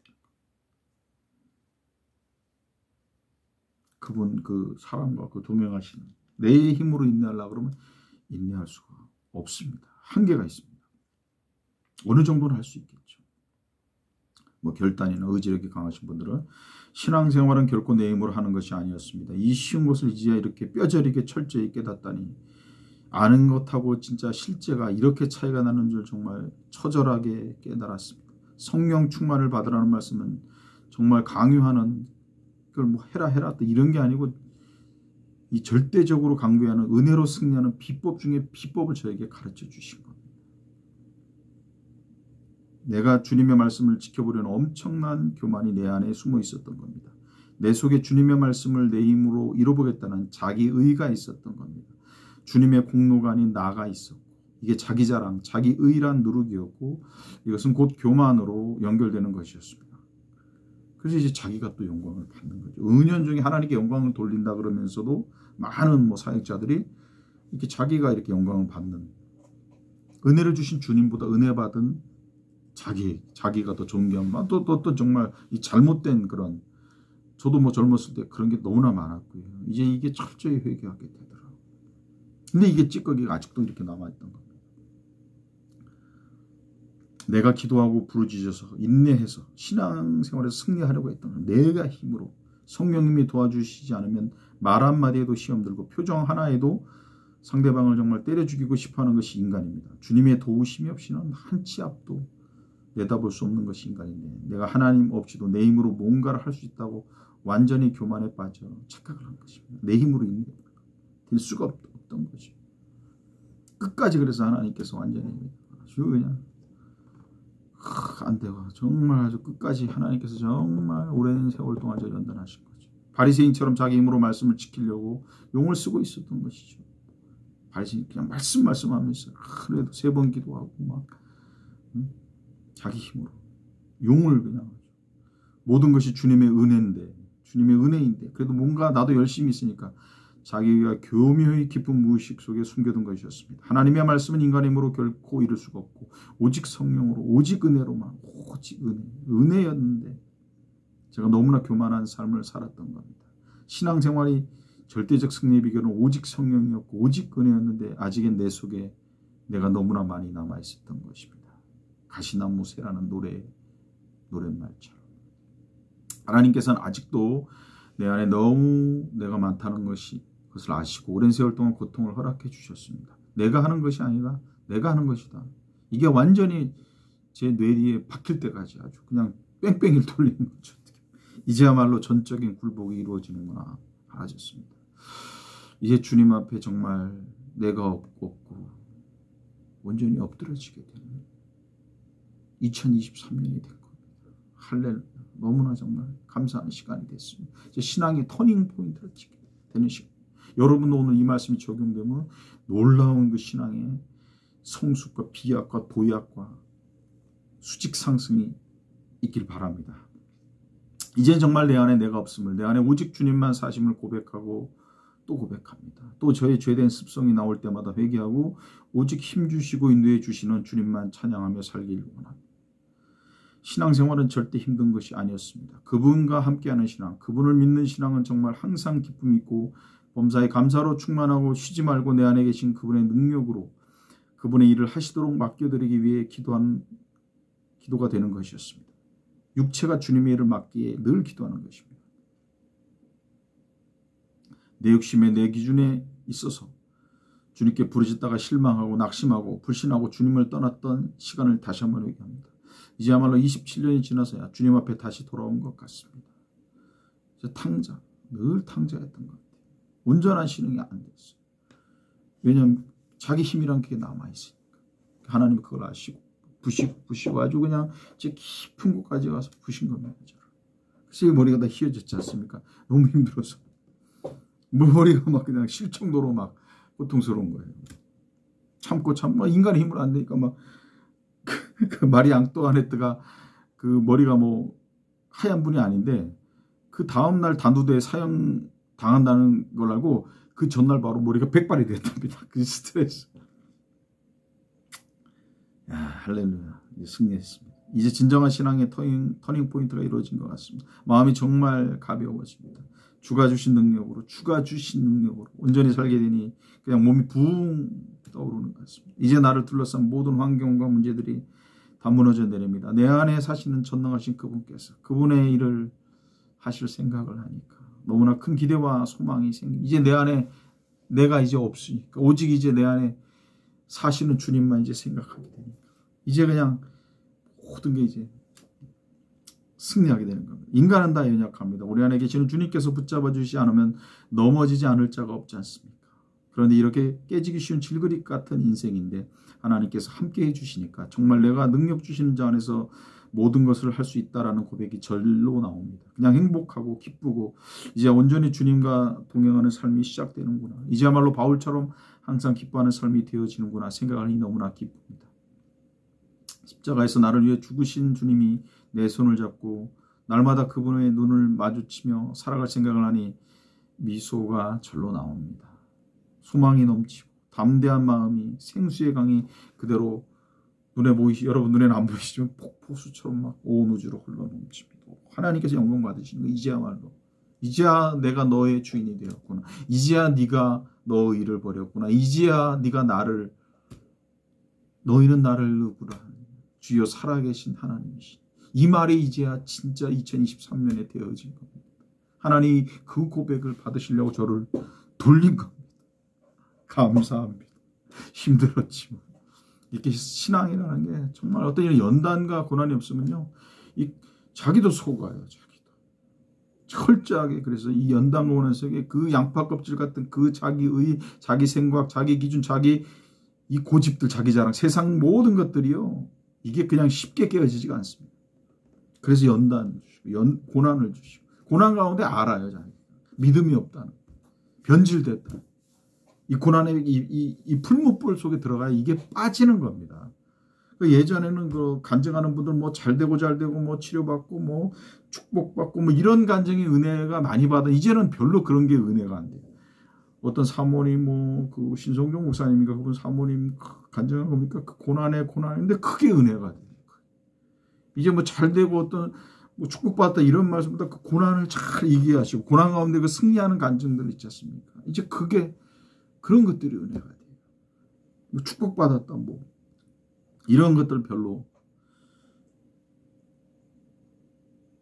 Speaker 1: 그분 그 사람과 그 동행하시는 내 힘으로 인내하려고 그러면 인내할 수가 없습니다. 한계가 있습니다. 어느 정도는 할 수 있겠죠. 결단이나 의지력이 강하신 분들은 신앙생활은 결코 내 힘으로 하는 것이 아니었습니다. 이 쉬운 것을 이제야 이렇게 뼈저리게 철저히 깨닫다니 아는 것하고 진짜 실제가 이렇게 차이가 나는 줄 정말 처절하게 깨달았습니다. 성령 충만을 받으라는 말씀은 정말 강요하는 그걸 해라 이런 게 아니고 이 절대적으로 강구하는 은혜로 승리하는 비법 중에 비법을 저에게 가르쳐 주신 겁니다. 내가 주님의 말씀을 지켜보려는 엄청난 교만이 내 안에 숨어 있었던 겁니다. 내 속에 주님의 말씀을 내 힘으로 이뤄보겠다는 자기 의가 있었던 겁니다. 주님의 공로가 아닌 나가 있었고 이게 자기 자랑, 자기 의란 누룩이었고 이것은 곧 교만으로 연결되는 것이었습니다. 그래서 이제 자기가 또 영광을 받는 거죠. 은연중에 하나님께 영광을 돌린다 그러면서도 많은 사역자들이 이렇게 자기가 이렇게 영광을 받는 은혜를 주신 주님보다 은혜 받은 자기가 더 존귀한 또 정말 이 잘못된 그런 저도 젊었을 때 그런 게 너무나 많았고요. 이제 이게 철저히 회개하게 되더라고요. 근데 이게 찌꺼기가 아직도 이렇게 남아있던 겁니다. 내가 기도하고 부르짖어서 인내해서 신앙생활에서 승리하려고 했던 건 내가 힘으로 성령님이 도와주시지 않으면 말 한마디에도 시험 들고 표정 하나에도 상대방을 정말 때려 죽이고 싶어하는 것이 인간입니다. 주님의 도우심이 없이는 한 치 앞도 내다볼 수 없는 것이 인간인데 내가 하나님 없이도 내 힘으로 뭔가를 할 수 있다고 완전히 교만에 빠져 착각을 한 것입니다. 내 힘으로 될 수가 없던 거죠. 끝까지 그래서 하나님께서 완전히 아주 그냥 안 되고 정말 아주 끝까지 하나님께서 정말 오랜 세월 동안 저 연단하신 거죠. 바리새인처럼 자기 힘으로 말씀을 지키려고 용을 쓰고 있었던 것이죠. 바리새인 그냥 말씀하면서 그래도 3번 기도하고 막 자기 힘으로 용을 그냥 모든 것이 주님의 은혜인데 그래도 뭔가 나도 열심히 있으니까 자기가 교묘히 깊은 무의식 속에 숨겨둔 것이었습니다. 하나님의 말씀은 인간의 힘으로 결코 이룰 수가 없고 오직 성령으로 오직 은혜로만 오직 은혜였는데 제가 너무나 교만한 삶을 살았던 겁니다. 신앙생활이 절대적 승리의 비결은 오직 성령이었고 오직 은혜였는데 아직은 내 속에 내가 너무나 많이 남아있었던 것입니다. 가시나무 새라는 노랫말처럼 하나님께서는 아직도 내 안에 너무 내가 많다는 것을 아시고 오랜 세월 동안 고통을 허락해 주셨습니다. 내가 하는 것이 아니라 내가 하는 것이다. 이게 완전히 제 뇌리에 박힐 때까지 아주 그냥 뺑뺑이를 돌리는 거죠. 이제야말로 전적인 굴복이 이루어지는구나 알아졌습니다. 이제 주님 앞에 정말 내가 없고 온전히 엎드려지게 되는 2023년이 된 겁니다. 할렐루야. 너무나 정말 감사한 시간이 됐습니다. 제 신앙의 터닝 포인트를 찍게 되는 시간. 여러분도 오늘 이 말씀이 적용되면 놀라운 그 신앙의 성숙과 비약과 도약과 수직 상승이 있길 바랍니다. 이제 정말 내 안에 내가 없음을, 내 안에 오직 주님만 사심을 고백하고 또 고백합니다. 또 저의 죄된 습성이 나올 때마다 회개하고 오직 힘주시고 인도해 주시는 주님만 찬양하며 살기를 원합니다. 신앙생활은 절대 힘든 것이 아니었습니다. 그분과 함께하는 신앙, 그분을 믿는 신앙은 정말 항상 기쁨이 있고 범사에 감사로 충만하고 쉬지 말고 내 안에 계신 그분의 능력으로 그분의 일을 하시도록 맡겨드리기 위해 기도가 되는 것이었습니다. 육체가 주님의 일을 맡기에 늘 기도하는 것입니다. 내 욕심에 내 기준에 있어서 주님께 부르짖다가 실망하고 낙심하고 불신하고 주님을 떠났던 시간을 다시 한번 회개합니다. 이제야말로 27년이 지나서야 주님 앞에 다시 돌아온 것 같습니다. 늘 탕자였던 것 같아요. 온전한 신앙이 안 됐어요. 왜냐하면 자기 힘이란 게 남아있으니까. 하나님이 그걸 아시고 부시고 아주 그냥 제 깊은 곳까지 가서 부신 겁니다. 그래서 머리가 다 휘어졌지 않습니까? 너무 힘들어서. 머리가 막 그냥 실 정도로 막 고통스러운 거예요. 참고 인간의 힘으로 안 되니까 막 그 마리 앙뚜아네트가 그 머리가 뭐 하얀 분이 아닌데 그 다음날 단두대에 사형 당한다는 걸 알고 그 전날 바로 머리가 백발이 됐답니다. 그 스트레스. 야, 할렐루야. 승리했습니다. 이제 진정한 신앙의 터닝 포인트가 이루어진 것 같습니다. 마음이 정말 가벼워집니다. 주가 주신 능력으로 온전히 살게 되니 그냥 몸이 붕 떠오르는 것 같습니다. 이제 나를 둘러싼 모든 환경과 문제들이 다 무너져 내립니다. 내 안에 사시는 전능하신 그분께서 그분의 일을 하실 생각을 하니까 너무나 큰 기대와 소망이 생깁니다. 이제 내 안에 내가 이제 없으니까 오직 이제 내 안에 사시는 주님만 이제 생각하게 되니까 이제 그냥 모든 게 이제 승리하게 되는 겁니다. 인간은 다 연약합니다. 우리 안에 계시는 주님께서 붙잡아 주시지 않으면 넘어지지 않을 자가 없지 않습니까? 그런데 이렇게 깨지기 쉬운 질그릇 같은 인생인데 하나님께서 함께 해주시니까 정말 내가 능력 주시는 자 안에서 모든 것을 할 수 있다라는 고백이 절로 나옵니다. 그냥 행복하고 기쁘고 이제 온전히 주님과 동행하는 삶이 시작되는구나. 이제야말로 바울처럼 항상 기뻐하는 삶이 되어지는구나 생각하니 너무나 기쁩니다. 십자가에서 나를 위해 죽으신 주님이 내 손을 잡고 날마다 그분의 눈을 마주치며 살아갈 생각을 하니 미소가 절로 나옵니다. 소망이 넘치고 담대한 마음이 생수의 강이 그대로 여러분 눈에는 안 보이시지만 폭포수처럼 막 온 우주로 흘러넘칩니다. 하나님께서 영광 받으시는 거 이제야 내가 너의 주인이 되었구나. 이제야 네가 너의 일을 버렸구나. 이제야 네가 너희는 나를 누구라 주여 살아계신 하나님이신 이 말이 이제야 진짜 2023년에 되어진 겁니다. 하나님이 그 고백을 받으시려고 저를 돌린 겁니다. 감사합니다. 힘들었지만 이렇게 신앙이라는 게 정말 어떤 이런 연단과 고난이 없으면요 자기도 속아요. 철저하게. 그래서 이 연단과 고난 속에 그 양파 껍질 같은 그 자기의 자기 생각 자기 기준 자기 이 고집들 자기 자랑 세상 모든 것들이요 이게 그냥 쉽게 깨어지지가 않습니다. 그래서 연단 주시고 고난을 주시고 고난 가운데 알아요. 자기 믿음이 없다는 변질됐다. 이 고난의 이 풀무불 속에 들어가야 이게 빠지는 겁니다. 예전에는 그 간증하는 분들 뭐 잘되고 뭐 치료받고 뭐 축복받고 뭐 이런 간증의 은혜가 많이 받아 이제는 별로 그런 게 은혜가 안 돼요. 어떤 사모님 그 신성종 목사님인가 그분 사모님 간증한 겁니까? 그 고난인데 크게 은혜가 돼요. 이제 잘 되고 어떤 축복받았다 이런 말씀보다 그 고난을 잘 이겨하시고 고난 가운데 그 승리하는 간증들 있지 않습니까? 이제 그런 것들이 은혜가 돼요. 축복받았다 이런 것들 별로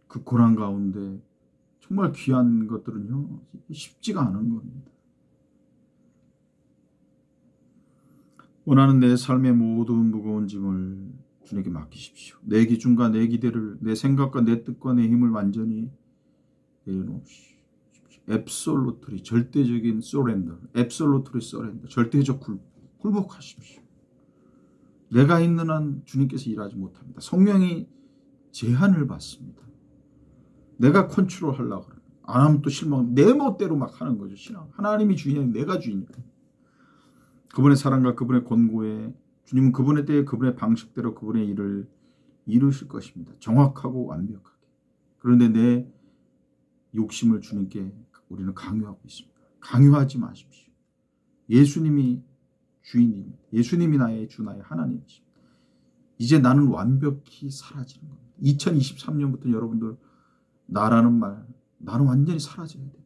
Speaker 1: 그 고난 가운데 정말 귀한 것들은요 쉽지가 않은 겁니다. 원하는 내 삶의 모든 무거운 짐을 주님께 맡기십시오. 내 기준과 내 기대를 내 생각과 내 뜻과 내 힘을 완전히 내려놓으십시오. 앱솔루트리 절대적인 서렌더 절대적 굴복하십시오. 내가 있는 한 주님께서 일하지 못합니다. 성령이 제한을 받습니다. 내가 컨트롤 하려고 그래요. 안 하면 또 실망. 내 멋대로 막 하는 거죠. 신앙. 하나님이 주인이 아니라 내가 주인이니까. 그분의 사랑과 그분의 권고에 주님은 그분의 때에 그분의 방식대로 그분의 일을 이루실 것입니다. 정확하고 완벽하게. 그런데 내 욕심을 주님께 우리는 강요하고 있습니다. 강요하지 마십시오. 예수님이 주인입니다. 예수님이 나의 주 나의 하나님이십니다. 이제 나는 완벽히 사라지는 겁니다. 2023년부터 여러분들 나라는 말 나는 완전히 사라져야 돼요.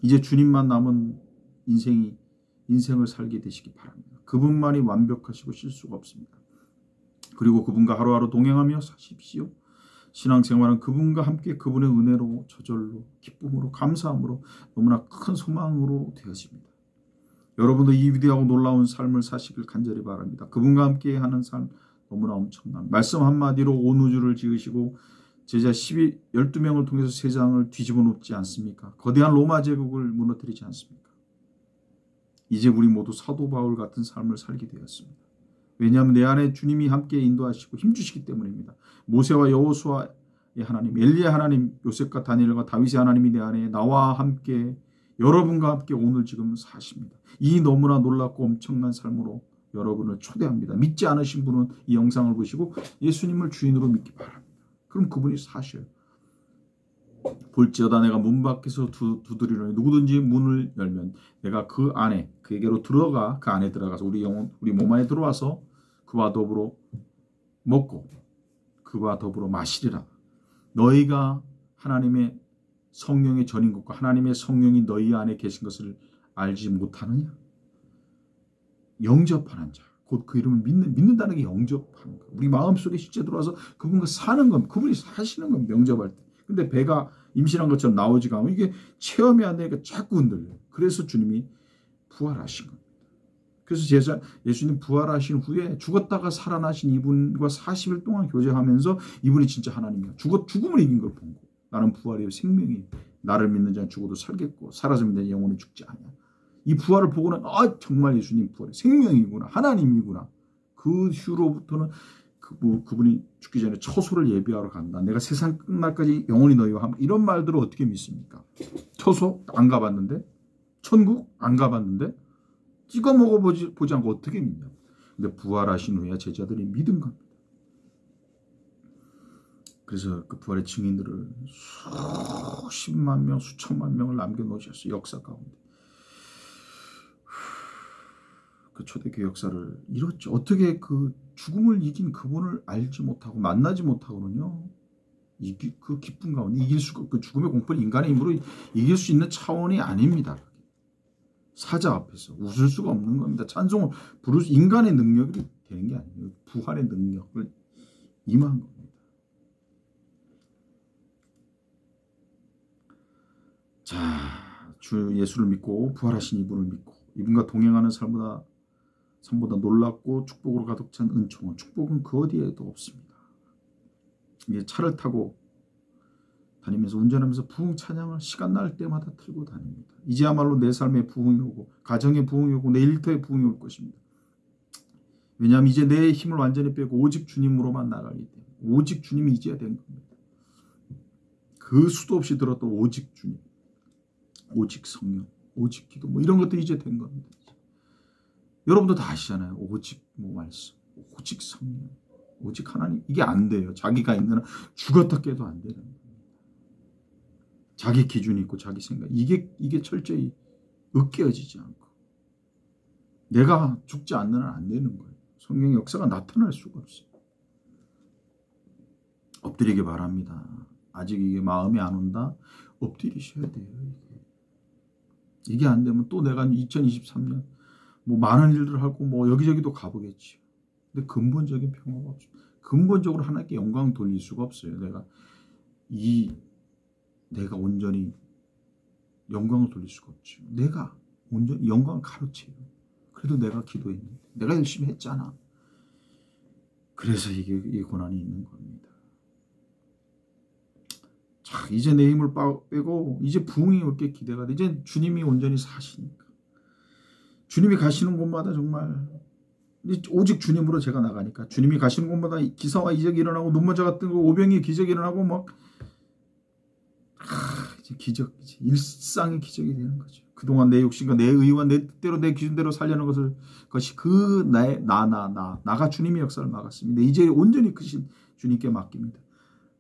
Speaker 1: 이제 주님만 남은 인생을 살게 되시기 바랍니다. 그분만이 완벽하시고 실수가 없습니다. 그리고 그분과 하루하루 동행하며 사십시오. 신앙생활은 그분과 함께 그분의 은혜로 저절로 기쁨으로 감사함으로 너무나 큰 소망으로 되어집니다. 여러분도 이 위대하고 놀라운 삶을 사시길 간절히 바랍니다. 그분과 함께 하는 삶 너무나 엄청난 말씀 한마디로 온 우주를 지으시고 제자 12명을 통해서 세상을 뒤집어 놓지 않습니까? 거대한 로마 제국을 무너뜨리지 않습니까? 이제 우리 모두 사도 바울 같은 삶을 살게 되었습니다. 왜냐하면 내 안에 주님이 함께 인도하시고 힘주시기 때문입니다. 모세와 여호수아의 하나님, 엘리의 하나님, 요셉과 다니엘과 다윗의 하나님이 내 안에 나와 함께 여러분과 함께 오늘 지금 사십니다. 이 너무나 놀랍고 엄청난 삶으로 여러분을 초대합니다. 믿지 않으신 분은 이 영상을 보시고 예수님을 주인으로 믿기 바랍니다. 그럼 그분이 사셔요. 볼지어다 내가 문 밖에서 두드리노니 누구든지 문을 열면 내가 그 안에 그에게로 들어가 그 안에 들어가서 우리 몸 안에 들어와서 그와 더불어 먹고 그와 더불어 마시리라. 너희가 하나님의 성령의 전인 것과 하나님의 성령이 너희 안에 계신 것을 알지 못하느냐? 영접하는 자. 곧 그 이름을 믿는다는 게 영접하는 거. 우리 마음속에 실제 들어와서 그분과 사는 겁니다. 그분이 사시는 겁니다. 영접할 때. 근데 배가 임신한 것처럼 나오지가 않으면 이게 체험이 안 되니까 자꾸 흔들려요. 그래서 주님이 부활하신 겁니다. 그래서 예수님 부활하신 후에 죽었다가 살아나신 이분과 40일 동안 교제하면서 이분이 진짜 하나님이야. 죽음을 이긴 걸 본 거. 나는 부활이요 생명이 나를 믿는 자는 죽어도 살겠고 살아서 믿는 자는 영원히 죽지 않냐. 이 부활을 보고는 정말 예수님 부활이 생명이구나. 하나님이구나. 그 후로부터는 그분이 죽기 전에 처소를 예비하러 간다. 내가 세상 끝날까지 영원히 너희와 함께. 이런 말들을 어떻게 믿습니까? 처소 안 가봤는데 천국 안 가봤는데 찍어 먹어보지 않고 어떻게 믿냐. 근데 부활하신 후에 제자들이 믿은 겁니다. 그래서 그 부활의 증인들을 수십만 명, 수천만 명을 남겨놓으셨어요. 역사 가운데. 그 초대교회 역사를 이뤘죠. 어떻게 그 죽음을 이긴 그분을 알지 못하고 만나지 못하고는요. 그 기쁨 가운데 그 죽음의 공포는 인간의 힘으로 이길 수 있는 차원이 아닙니다. 사자 앞에서 웃을 수가 없는 겁니다. 찬송을 부를 수 인간의 능력이 되는 게 아니에요. 부활의 능력을 임한 겁니다. 자, 주 예수를 믿고 부활하신 이분을 믿고 이분과 동행하는 삶보다 놀랍고 축복으로 가득 찬 은총은 축복은 그 어디에도 없습니다. 이게 차를 타고 다니면서 운전하면서 부흥 찬양을 시간 날 때마다 틀고 다닙니다. 이제야말로 내 삶에 부흥이 오고 가정에 부흥이 오고 내 일터에 부흥이 올 것입니다. 왜냐하면 이제 내 힘을 완전히 빼고 오직 주님으로만 나가기 때문에 오직 주님이 이제야 된 겁니다. 그 수도 없이 들었던 오직 주님, 오직 성령, 오직 기도 이런 것들이 이제 된 겁니다. 여러분도 다 아시잖아요. 오직 말씀, 오직 성령, 오직 하나님. 이게 안 돼요. 자기가 있는 한 죽었다 깨도 안 되는 겁니다. 자기 기준이 있고 자기 생각. 이게 철저히 으깨어지지 않고 내가 죽지 않는 한 안 되는 거예요. 성령의 역사가 나타날 수가 없어요. 엎드리기 바랍니다. 아직 이게 마음이 안 온다? 엎드리셔야 돼요. 이게 안 되면 또 내가 2023년 뭐 많은 일들을 하고 뭐 여기저기도 가보겠지. 근데 근본적인 평화가 없어요. 근본적으로 하나님께 영광 돌릴 수가 없어요. 내가 온전히 영광을 돌릴 수가 없죠. 내가 온전히 영광을 가로채요. 그래도 내가 기도했는데 내가 열심히 했잖아. 그래서 이게 고난이 있는 겁니다. 자, 이제 내 힘을 빼고 이제 부흥이 올 게 기대가 돼. 이제 주님이 온전히 사시니까. 주님이 가시는 곳마다 정말 오직 주님으로 제가 나가니까 주님이 가시는 곳마다 기사와 이적이 일어나고 눈먼저 같은 거 오병이의 기적이 일어나고 막 이제 기적, 이제 일상의 기적이 되는 거죠. 그동안 내 욕심과 내 의와 내 뜻대로 내 기준대로 살려는 것이 그 나가 주님의 역사를 막았습니다. 이제 온전히 크신 주님께 맡깁니다.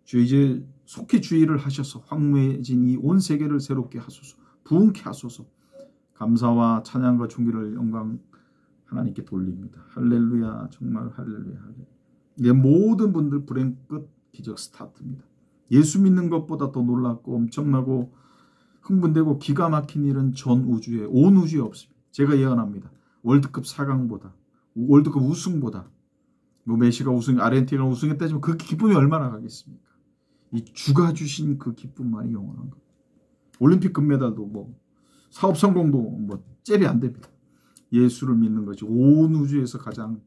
Speaker 1: 주 이제 속히 주의를 하셔서 황무해진 이 온 세계를 새롭게 하소서, 부흥케 하소서. 감사와 찬양과 존귀를 영광 하나님께 돌립니다. 할렐루야, 정말 할렐루야. 내 모든 분들 불행 끝 기적 스타트입니다. 예수 믿는 것보다 더 놀랍고 엄청나고 흥분되고 기가 막힌 일은 전 우주에, 온 우주에 없습니다. 제가 예언합니다. 월드컵 4강보다, 월드컵 우승보다, 뭐 메시가 아르헨티나가 우승했다지만 그 기쁨이 얼마나 가겠습니까? 이 주가 주신 그 기쁨만이 영원한 겁니다. 올림픽 금메달도 뭐 사업 성공도 뭐 젤이 안 됩니다. 예수를 믿는 것이 온 우주에서 가장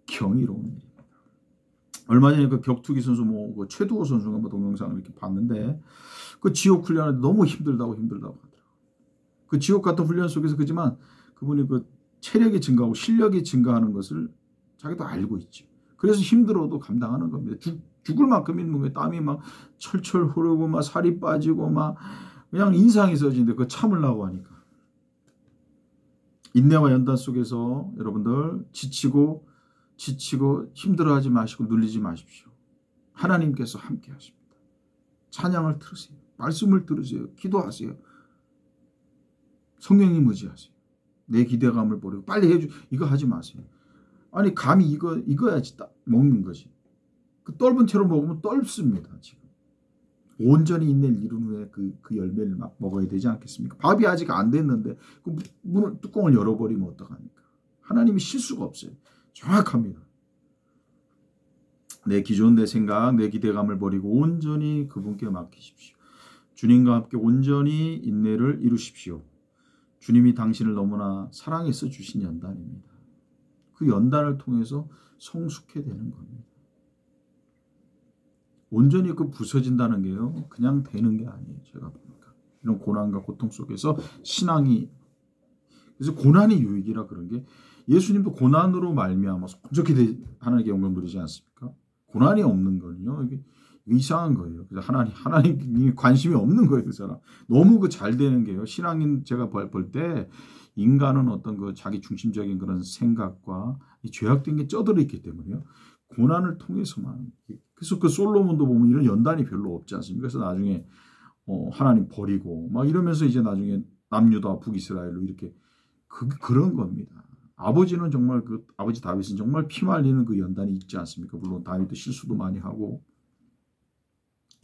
Speaker 1: 경이로운 일입니다. 얼마 전에 그 격투기 선수 그 최두호 선수가 뭐 동영상을 이렇게 봤는데 그 지옥 훈련을 너무 힘들다고 하더라고요. 그 지옥 같은 훈련 속에서 그지만 그분이 그 체력이 증가하고 실력이 증가하는 것을 자기도 알고 있죠. 그래서 힘들어도 감당하는 겁니다. 죽을 만큼 있는 거예요. 땀이 막 철철 흐르고 막 살이 빠지고 막 그냥 인상이 써지는데 그거 참으려고 하니까. 인내와 연단 속에서 여러분들 지치고 힘들어하지 마시고 눌리지 마십시오. 하나님께서 함께 하십니다. 찬양을 들으세요. 말씀을 들으세요. 기도하세요. 성령님 의지하세요. 내 기대감을 버리고 빨리 해줘. 이거 하지 마세요. 아니 감히 이거야지 딱 먹는 거지. 그 떫은 채로 먹으면 떫습니다. 지금 온전히 인내를 이룬 후에 그 열매를 막 먹어야 되지 않겠습니까? 밥이 아직 안 됐는데 그 뚜껑을 열어버리면 어떡합니까? 하나님이 실수가 없어요. 정확합니다. 내 기존, 내 생각, 내 기대감을 버리고 온전히 그분께 맡기십시오. 주님과 함께 온전히 인내를 이루십시오. 주님이 당신을 너무나 사랑해서 주신 연단입니다. 그 연단을 통해서 성숙해 되는 겁니다. 온전히 그 부서진다는 게요, 그냥 되는 게 아니에요. 제가 보니까 이런 고난과 고통 속에서 신앙이, 그래서 고난이 유익이라 그런 게, 예수님도 고난으로 말미암아서 엄청히 하나님께 영광 돌리지 않습니까? 고난이 없는 거는요, 이게 이상한 거예요. 그래서 하나님이 관심이 없는 거예요, 그 사람. 너무 그 잘 되는 게요. 신앙인 제가 볼 때 인간은 어떤 그 자기 중심적인 그런 생각과 이 죄악된 게 쩌들어 있기 때문에요. 고난을 통해서만. 그래서 그 솔로몬도 보면 이런 연단이 별로 없지 않습니까? 그래서 나중에 하나님 버리고 막 이러면서 이제 나중에 남유다 북이스라엘로 이렇게 그런 겁니다. 아버지는 정말 아버지 다윗은 정말 피 말리는 그 연단이 있지 않습니까? 물론 다윗도 실수도 많이 하고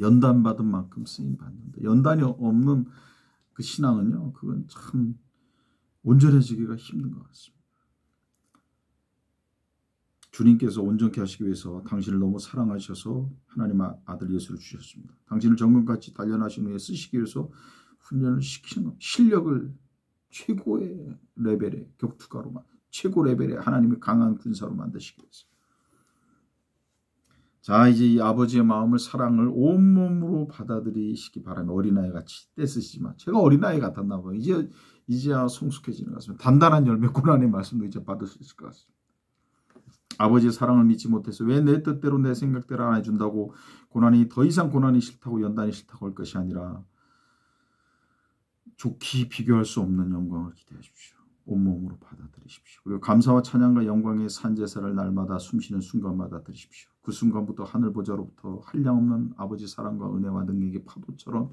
Speaker 1: 연단 받은 만큼 쓰임 받는다. 연단이 없는 그 신앙은요, 그건 참 온전해지기가 힘든 것 같습니다. 주님께서 온전케 하시기 위해서 당신을 너무 사랑하셔서 하나님 아들 예수를 주셨습니다. 당신을 정금같이 단련하신 후에 쓰시기 위해서 훈련을 시키는 겁니다. 실력을 최고의 레벨의 격투가로만, 최고 레벨의 하나님의 강한 군사로 만드시기 위해서. 자, 이제 이 아버지의 마음을, 사랑을 온몸으로 받아들이시기 바랍니다. 어린아이 같이 떼쓰시지만 제가 어린아이 같았나 봐요. 이제야 성숙해지는 것 같습니다. 단단한 열매, 고난의 말씀도 이제 받을 수 있을 것 같습니다. 아버지의 사랑을 믿지 못해서 왜 내 뜻대로 내 생각대로 안 해준다고 고난이 더 이상 고난이 싫다고 연단이 싫다고 할 것이 아니라 좋게 비교할 수 없는 영광을 기대하십시오. 온몸으로 받아들이십시오. 그리고 감사와 찬양과 영광의 산제사를 날마다 숨쉬는 순간마다 드리십시오. 그 순간부터 하늘 보좌로부터 한량없는 아버지 사랑과 은혜와 능력의 파도처럼